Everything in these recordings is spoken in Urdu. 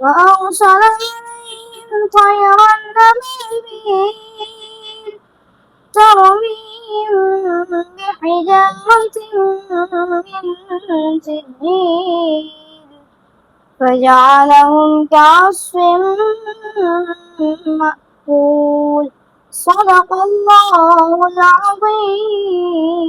وأرسل عليهم طيرا أبابيل ترميهم بحجارة من سجيل فجعلهم كعصف مأكول صدق الله العظيم।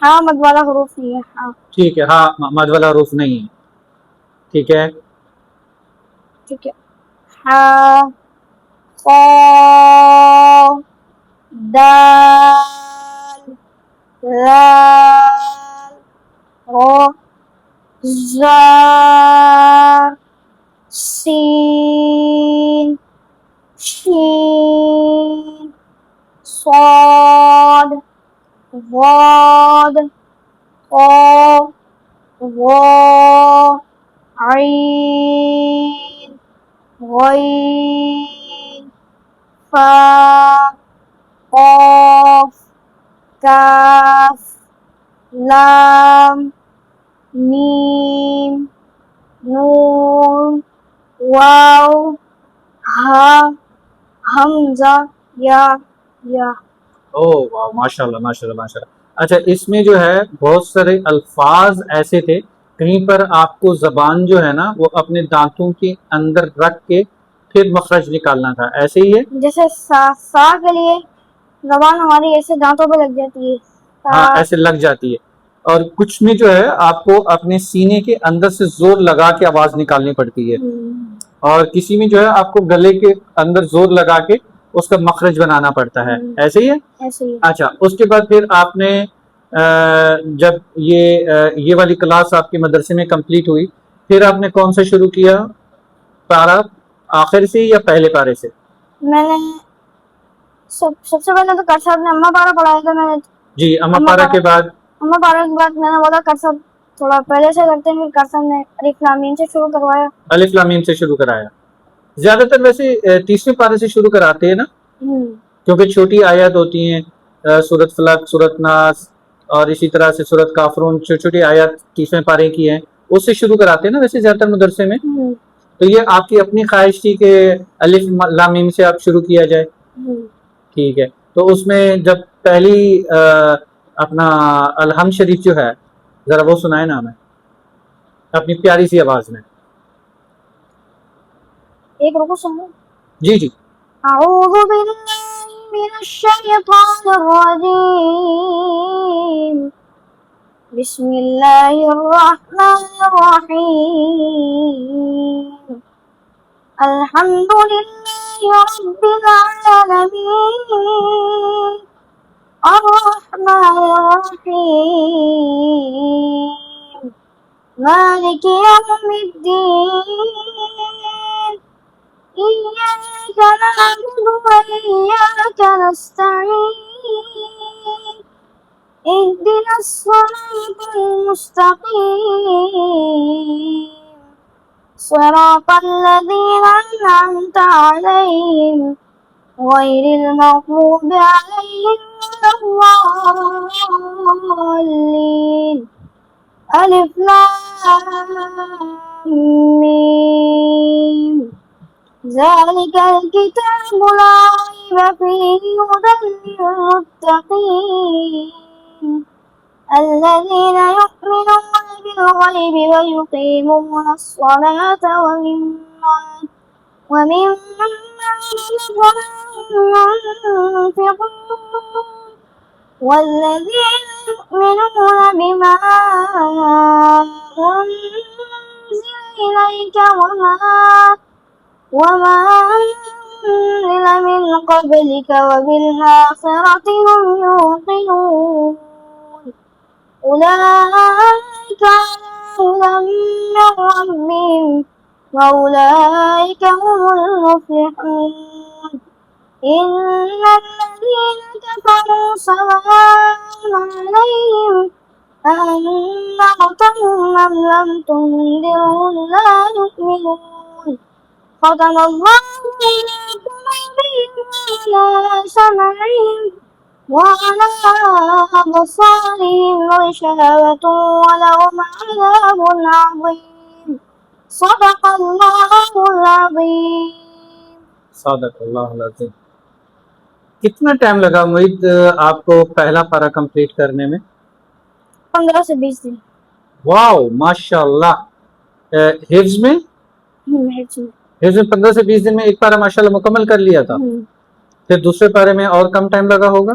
ہاں مد والا حروف نہیں ہے. ہاں ٹھیک ہے، ہاں مد والا حروف نہیں ہے. ٹھیک ہے. ٹھیک ہے. ہاں قاف دال لام را زا سین شین صاد ضاد قاف واو عین غین فا قاف کاف لام میم نون واو ہا حمزہ یا. او واہ، ماشاء اللہ ماشاء اللہ ماشاء اللہ. اچھا، اس میں جو ہے بہت سارے الفاظ ایسے تھے کہیں پر آپ کو زبان جو ہے نا وہ اپنے دانتوں کے اندر رکھ کے پھر مخرج نکالنا تھا، ایسے ہی ہے؟ جیسے سا کے لیے زبان ہماری ایسے دانتوں پہ لگ جاتی ہے. ہاں ایسے لگ جاتی ہے. اور کچھ میں جو ہے آپ کو اپنے سینے کے اندر سے زور لگا کے آواز نکالنی پڑتی ہے، اور کسی میں جو ہے آپ کو گلے کے اندر زور لگا کے اس کا مخرج بنانا پڑتا ہے، ایسے ہی ہے؟ ایسے ہی. اچھا، اس کے بعد پھر آپ نے جب یہ والی کلاس آپ کے مدرسے میں کمپلیٹ ہوئی، پھر آپ نے کون سا شروع کیا پارہ؟ آخر سے یا پہلے پارے سے؟ میں نے سب سے پہلے تو کرسر نے اما پارا پڑھایا تھا. میں نے جی، اما پارہ کے بعد اما پارا کے بعد میں نے بولا کرسر تھوڑا پہلے سے کرتے ہیں. کرسر نے الف لام میم سے شروع کروایا. الف لام میم سے شروع کرایا. زیادہ تر ویسے تیسویں پارے سے شروع کراتے ہیں نا، کیونکہ چھوٹی آیات ہوتی ہیں، سورۃ فلق، سورۃ ناس، اور اسی طرح سے سورۃ کافرون، چھوٹی چھوٹی آیات تیسویں پارے کی ہیں، اس سے شروع کراتے ہیں نا ویسے زیادہ تر مدرسے میں. تو یہ آپ کی اپنی خواہش تھی کہ الف لام میم سے آپ شروع کیا جائے؟ ٹھیک ہے. تو اس میں جب پہلی اپنا الحمد شریف جو ہے ذرا وہ سنائے نا ہمیں اپنی پیاری سی آواز میں. ایک رکو سنو. جی جی. اعوذ باللہ من الشیطان الرجیم بسم اللہ الرحمن الرحیم الحمد للہ رب العالمین الرحمن الرحیم مالک یوم الدین إياك نعبد وإياك نستعين اهدنا الصراط المستقيم صراط الذين أنعمت عليهم غير المغضوب عليهم ولا الضالين. ألف لام ميم ذلك الكتاب لا ريب فيه هدى للمتقين الذين يؤمنون بالغيب ويقيمون الصلاة ومما رزقناهم ينفقون والذين يؤمنون بما أنزل إليك وما أنزل من قبلك وبالآخرة هم يوقنون أولئك على هدى من ربهم وأولئك هم المفلحون. إن الذين كفروا سواء عليهم أأنذرتهم أم لم تنذرهم لا يؤمنون. ختم الله على قلوبهم وعلى سمعهم وعلى أبصارهم غشاوة ولهم عذاب عظيم. صدق الله العظيم. صدق اللہ العظیم. کتنا ٹائم لگا معید آپ کو پہلا پارہ کمپلیٹ کرنے میں؟ 15 سے 20 دن. واو ماشاء اللہ. حفظ میں 15 سے 20 دن میں ایک پارہ ماشاء اللہ مکمل کر لیا تھا. پھر دوسرے پارے میں اور کم ٹائم لگا ہوگا؟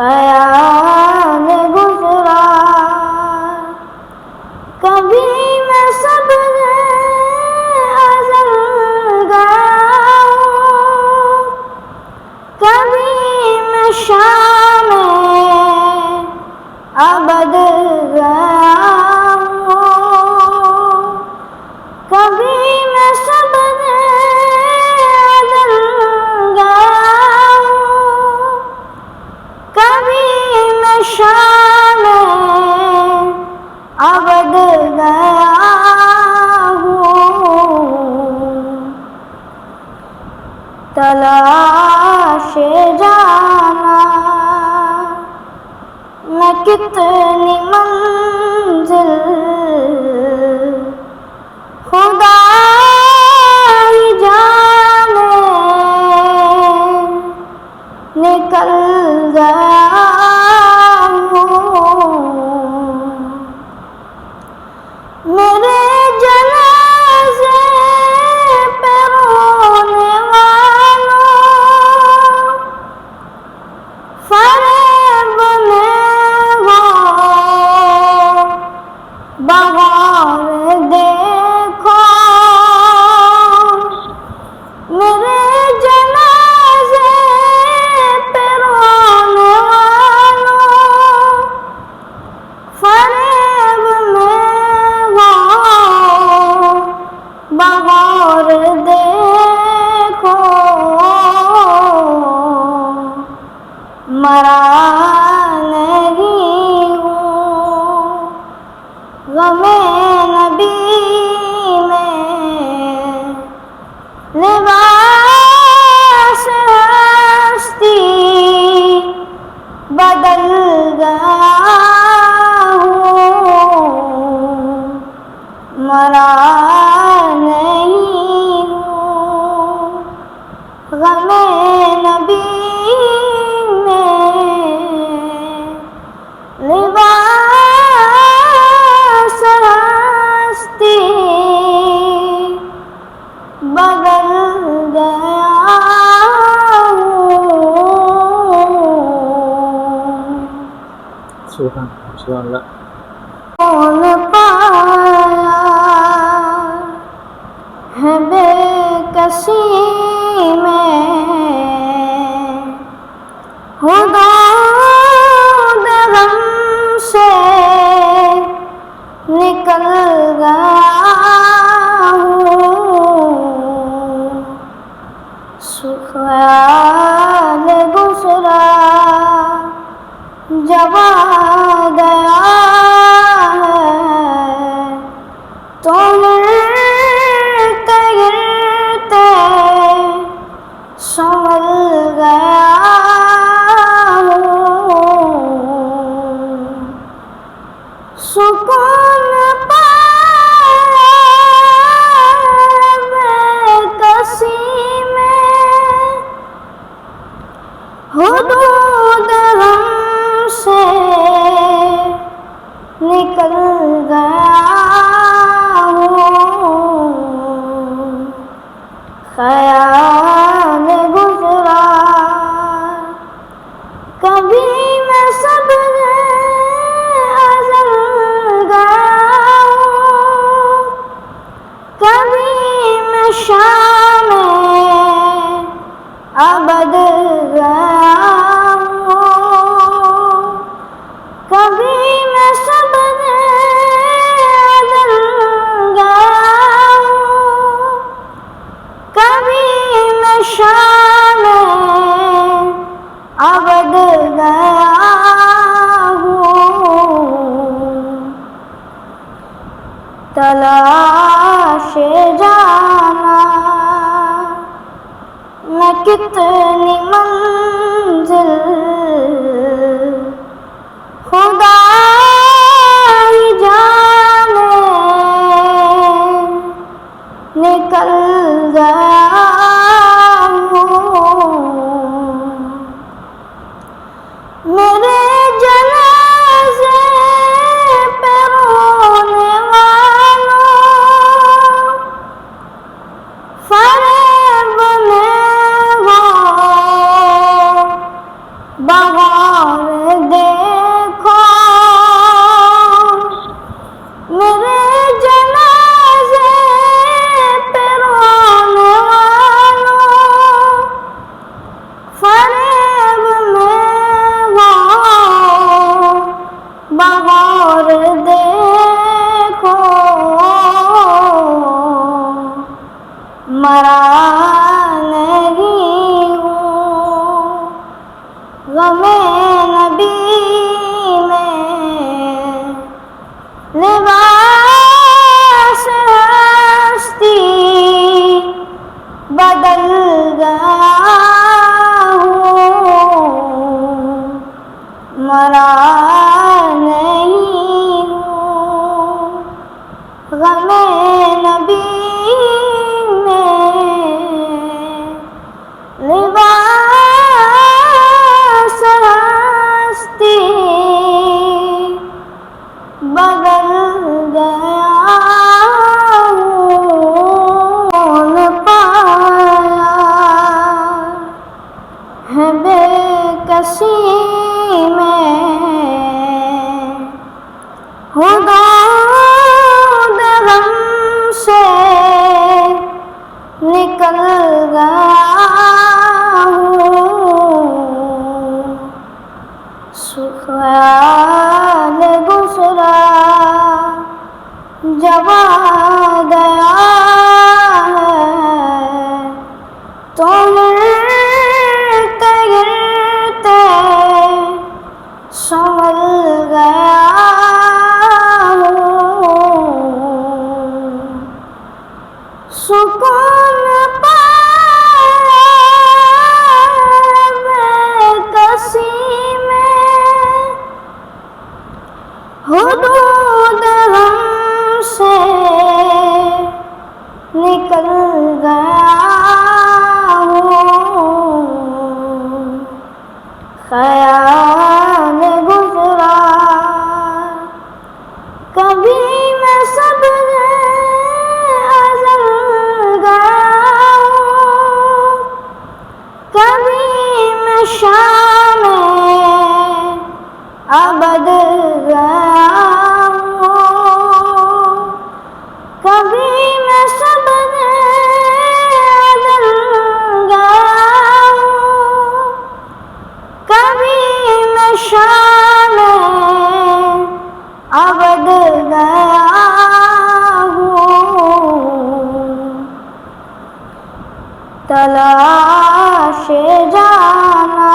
خیال گزرا کبھی میں صبر ازل گیا ہوں کبھی میں شام ابد گیا ہوں کبھی میں صبر ازل گیا ہوں کبھی میں شام ابد گیا ہوں تلاش جانا میں کتنی منزل خدا ہی جانے نکل گیا ہوں میرے جنازے پہ رونے والوں فریب میں ہو بغور دیکھو میرے جنازے پہ رونے والوں فریب میں ہو بغور دیکھو مرا نہیں ہوں غم نبی میں لباس ہستی بدل گیا ہوں مرا نہیں ہوں غم نبی میں لباس ہستی بدل گیا ہوں سبحان اللہ کون پایا ہے بے کسی میں حدود غم سے نکل گیا ہوں خیال گزرا جب آ گیا ہے تو گرتے گرتے سنبھل گیا ہوں سکون پایا میں کسی میں حدود غم سے نکل گیا ہوں خیال گزرا کبھی میں صبر ازل گیا ہوں کبھی میں شام ابد گیا ہوں کبھی میں صبر ازل گیا ہوں کبھی میں شام ابد گیا ہوں تلاش جانا میں کتنی منزل خدا ہی جانے نکل گیا ہوں میرے جنازے پہ رونے والوں فریب میں ہو بغور بغور دیکھو میرے جنازے پہ رونے والوں، فریب میں ہو بغور دیکھو، مرا نہیں ہوں غم نبی میں، لباس ہستی بدل گیا ہوں، مرا نہیں ہوں غم نبی میں، لباس ہستی بدل گیا ہوں، کون پایا ہے بے کسی میں، حدود غم سے نکل گیا ہوں، خیال گزرا جب آ گیا ہے، تو گرتے گرتے سنبھل گیا ہوں، سکون پایا میں کسی میں، حدود غم سے نکل گیا ہوں، خیال گزرا کبھی میں سب ازل گیا ہوں، کبھی میں شام ابد گیا ہوں، کبھی میں سب ازل گیا ہوں، کبھی میں شام ابد گیا ہوں، تلاش جانا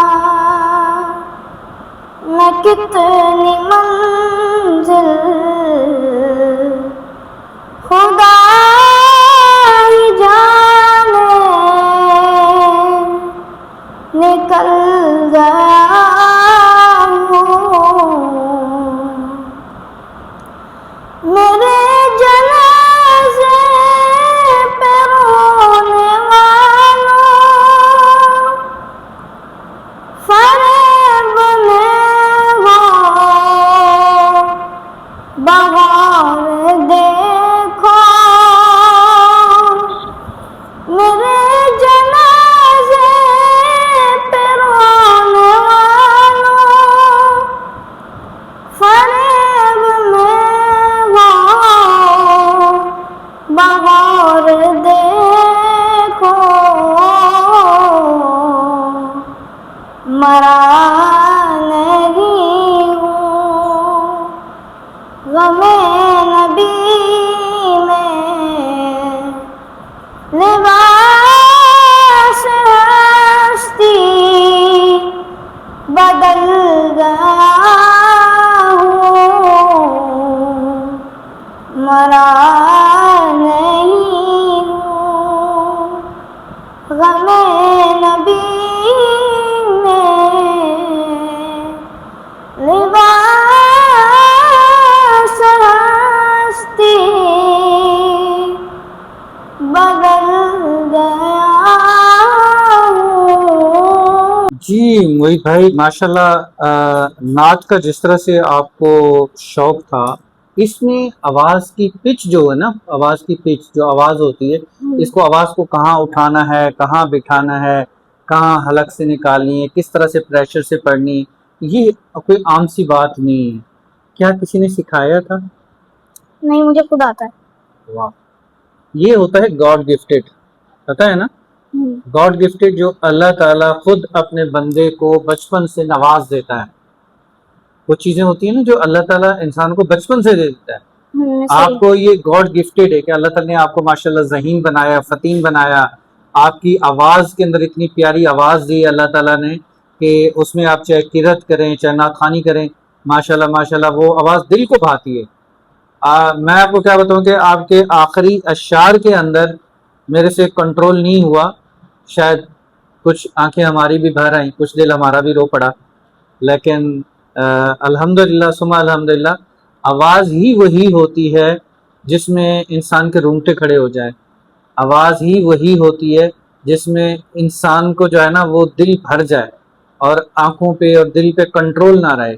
میں کتنی منزل خدا ہی جانے، نکل گیا ہوں، میرے جنازے پہ رونے والوں، فریب میں ہو بغور دیکھو، میرے جنازے پہ رونے والوں، فریب میں ہو بغور دیکھو، مرا نہیں ہوں غم نبی میں، لباس ہستی بدل گیا ہوں، مرا نہیں ہوں غم نبی میں، لباس ہستی بدل گیا ہوں۔ جی موہت بھائی ماشاءاللہ، نعت کا جس طرح سے آپ کو شوق تھا، اس میں آواز کی پچ جو ہے نا، آواز کی پچ جو آواز ہوتی ہے، اس کو آواز کو کہاں اٹھانا ہے، کہاں بٹھانا ہے، کہاں حلق سے نکالنی ہے، کس طرح سے پریشر سے پڑھنی، یہ کوئی عام سی بات نہیں ہے. کیا کسی نے سکھایا تھا؟ نہیں مجھے خود آتا ہے. واہ. یہ ہوتا ہے گاڈ گفٹڈ، پتا ہے نا، گاڈ گفٹڈ جو اللہ تعالیٰ خود اپنے بندے کو بچپن سے نواز دیتا ہے. وہ چیزیں ہوتی ہیں نا جو اللہ تعالیٰ انسان کو بچپن سے دے دیتا ہے. آپ کو یہ گاڈ گفٹڈ ہے کہ اللہ تعالیٰ نے آپ کو ماشاءاللہ ذہین بنایا، فطین بنایا. آپ کی آواز کے اندر اتنی پیاری آواز دی اللہ تعالیٰ نے کہ اس میں آپ چاہے قرات کریں چاہے نعت خوانی کریں، ماشاءاللہ ماشاءاللہ وہ آواز دل کو بھاتی ہے. میں آپ کو کیا بتاؤں کہ آپ کے آخری اشعار کے اندر میرے سے کنٹرول نہیں ہوا، شاید کچھ آنکھیں ہماری بھی بھر آئیں، کچھ دل ہمارا بھی رو پڑا، لیکن الحمدللہ ثم الحمدللہ آواز ہی وہی ہوتی ہے جس میں انسان کے رونگٹے کھڑے ہو جائے. آواز ہی وہی ہوتی ہے جس میں انسان کو جو ہے نا وہ دل بھر جائے اور آنکھوں پہ اور دل پہ کنٹرول نہ رہے،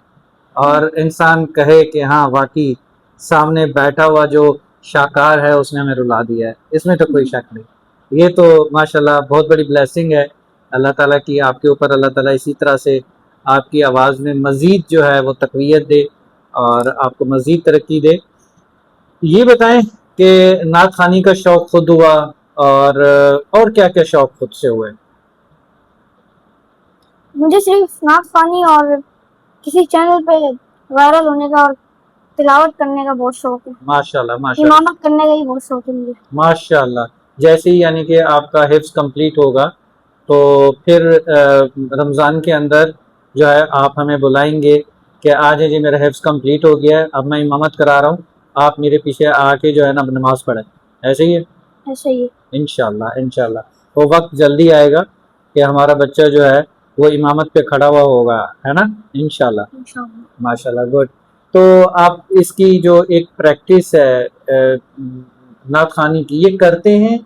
اور انسان کہے کہ ہاں واقعی سامنے بیٹھا ہوا جو شاکار ہے اس نے ہمیں رلا دیا ہے. اس میں تو کوئی شک نہیں. یہ تو ماشاءاللہ بہت بڑی بلیسنگ ہے اللہ تعالیٰ کی آپ کے اوپر. اللہ تعالیٰ اسی طرح سے آپ کی آواز میں مزید جو ہے وہ تقویت دے اور آپ کو مزید ترقی دے. یہ بتائیں کہ نعت خوانی کا شوق خود ہوا اور کیا کیا شوق خود سے ہوئے؟ مجھے صرف نعت خوانی اور کسی چینل پہ وائرل ہونے کا اور تلاوت کرنے کا بہت شوق ہے. ماشاءاللہ ماشاءاللہ امامت کرنے کا ہی بہت شوق ہے مجھے. ماشاءاللہ. جیسے ہی یعنی کہ آپ کا حفظ کمپلیٹ ہوگا تو پھر رمضان کے اندر جو ہے آپ ہمیں بلائیں گے کہ آج جی میرا حفظ کمپلیٹ ہو گیا ہے، اب میں امامت کرا رہا ہوں، آپ میرے پیچھے آ کے جو ہے نا نماز پڑھیں. ایسے ہی ہے؟ ایسا ہی ہے. انشاءاللہ انشاءاللہ وہ وقت جلدی آئے گا کہ ہمارا بچہ جو ہے وہ امامت پہ کھڑا ہوا ہوگا، ہے نا، انشاءاللہ. ماشاءاللہ گڈ. تو آپ اس کی جو ایک پریکٹس ہے نعت خوانی کی، یہ کرتے ہیں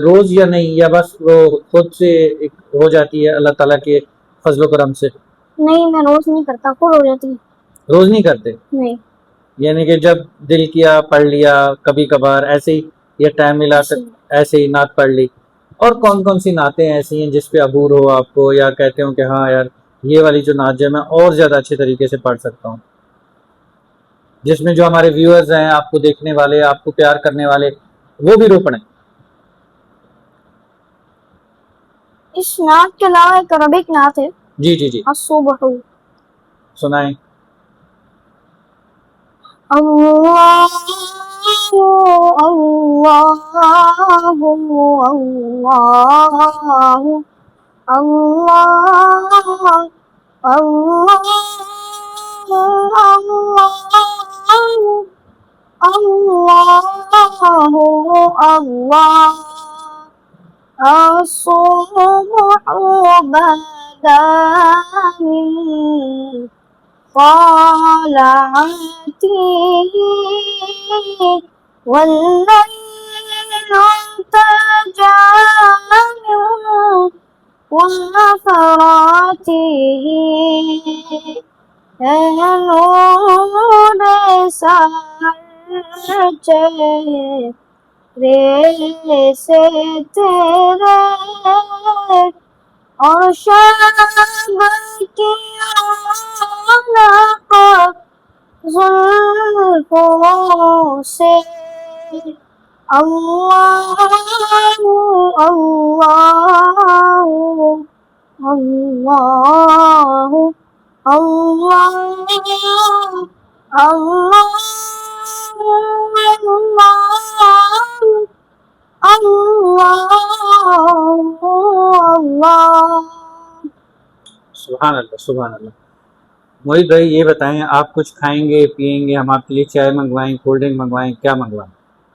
روز یا نہیں، یا بس وہ خود سے ایک ہو جاتی ہے اللہ تعالیٰ کے فضل و کرم سے؟ نہیں میں روز نہیں کرتا، خود ہو جاتی ہے. روز نہیں کرتے؟ نہیں. یعنی کہ جب دل کیا پڑھ لیا، کبھی کبھار ایسے ہی یہ ٹائم ملا ایسے ہی نعت پڑھ لی. اور کون کون سی نعتیں ایسی ہیں جس پہ عبور ہو آپ کو، یا کہتے ہوں کہ ہاں یار یہ والی جو نعت جو میں اور زیادہ اچھے طریقے سے پڑھ سکتا ہوں، جس میں جو ہمارے ویورز ہیں، آپ کو دیکھنے والے، آپ کو پیار کرنے والے، وہ بھی رو پڑیں؟ اس نعت کے علاوہ ایک عربک نعت ہے. جی جی جی الصبح. سنائیں. اللہ اللہ اللہ اللہ اللہ الصبح بدا من طلعته والليل ارتجى من وفراته نور سر چہرے سے تیرے اور شب کی رونق زلفوں سے اللہ اللہ اللہ اللہ سبحان اللہ سبحان اللہ. موہد بھائی یہ بتائیں، آپ کچھ کھائیں گے پیئیں گے، ہم آپ کے لیے چائے منگوائیں، کولڈ ڈرنک منگوائیں، کیا منگوائیں؟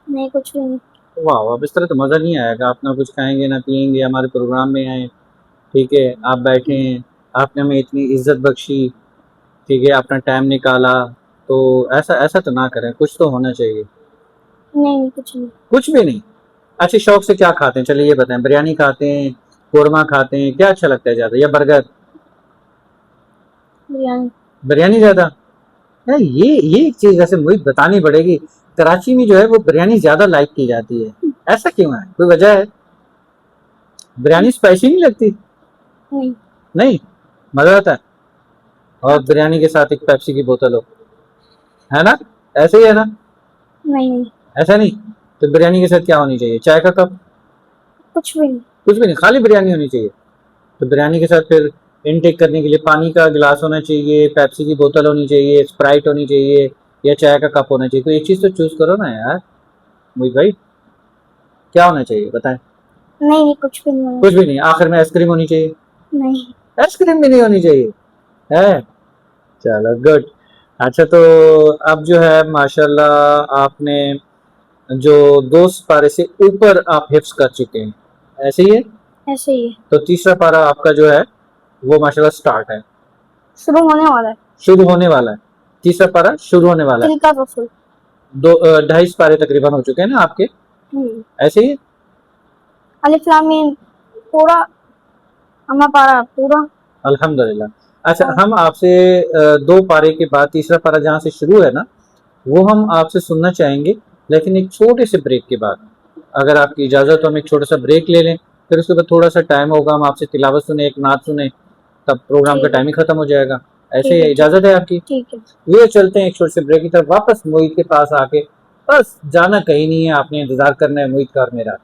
نہیں کچھ بھی نہیں. واہ اب اس طرح تو مزہ نہیں آئے گا. آپ نہ کچھ کھائیں گے نہ پیئیں گے، ہمارے پروگرام میں آئیں، ٹھیک ہے، آپ بیٹھے ہیں، آپ نے ہمیں اتنی عزت بخشی، ٹھیک ہے، اپنا ٹائم نکالا، تو ایسا تو نہ کریں، کچھ تو ہونا چاہیے. نہیں کچھ نہیں. کچھ بھی نہیں؟ اچھا شوق سے کیا کھاتے ہیں؟ چلیے یہ بتائیں، بریانی کھاتے ہیں، قورمہ کھاتے ہیں، کیا اچھا لگتا ہے زیادہ، یا برگر؟ بریانی زیادہ. یہ ایک چیز ویسے مجھے بتانی پڑے گی، کراچی میں جو ہے وہ بریانی زیادہ لائک کی جاتی ہے، ایسا کیوں ہے؟ کوئی وجہ ہے؟ بریانی اسپائسی نہیں لگتی؟ نہیں. نہیں مزہ آتا ہے. اور بریانی کے ساتھ ایک پیپسی کی بوتل ہو, ہے نا, ایسے ہی ہے نا, نہیں ایسا نہیں. تو بریانی کے ساتھ کیا ہونی چاہیے, چائے کا کپ, کچھ بھی نہیں. کچھ بھی نہیں, خالی بریانی ہونی چاہیے. تو بریانی کے ساتھ پھر انٹیک کرنے کے لیے پانی کا گلاس ہونا چاہیے, پیپسی کی بوتل ہونی چاہیے, اسپرائٹ ہونی چاہیے, یا چائے کا کپ ہونا چاہیے. تو ایک چیز تو چوز کرو نا یار محیط بھائی, کیا ہونا چاہیے بتائیں. نہیں کچھ بھی نہیں. کچھ بھی نہیں. آخر میں آئس کریم ہونی چاہیے, نہیں. آئس کریم بھی نہیں ہونی چاہیے ہے. چلو گڈ. اچھا تو اب جو ہے ماشاءاللہ آپ نے جو 2 پارے سے اوپر آپ حفظ کر چکے ہیں, ایسے ہی ہے. ایسے ہی ہے. تو تیسرا پارا آپ کا جو ہے وہ ماشاءاللہ سٹارٹ ہے, شروع ہونے والا ہے. شروع ہونے والا ہے. تیسرا پارا شروع ہونے والا ہے. دل کا رسول. 2.5 پارے تقریباً ہو چکے ہیں نا آپ کے, ایسے ہی. الف لام میم پورا اما پارا پورا. الحمدللہ. اچھا ہم آپ سے 2 پارے کے بعد تیسرا پارا جہاں سے شروع ہے نا وہ ہم آپ سے سننا چاہیں گے, لیکن ایک چھوٹے سے بریک کے بعد. اگر آپ کی اجازت تو ہم ایک چھوٹا سا بریک لے لیں, پھر اس کے بعد تھوڑا سا ٹائم ہوگا, ہم آپ سے تلاوت سنیں, ایک نعت سنیں, تب پروگرام کا ٹائم ہی ختم ہو جائے گا. ایسے ہی اجازت ہے آپ کی؟ ٹھیک ہے. یہ چلتے ہیں ایک چھوٹے سے بریک کی طرف, واپس محیط کے پاس آ کے. بس جانا کہیں نہیں ہے, آپ نے انتظار کرنا ہے محیط کا اور میرا.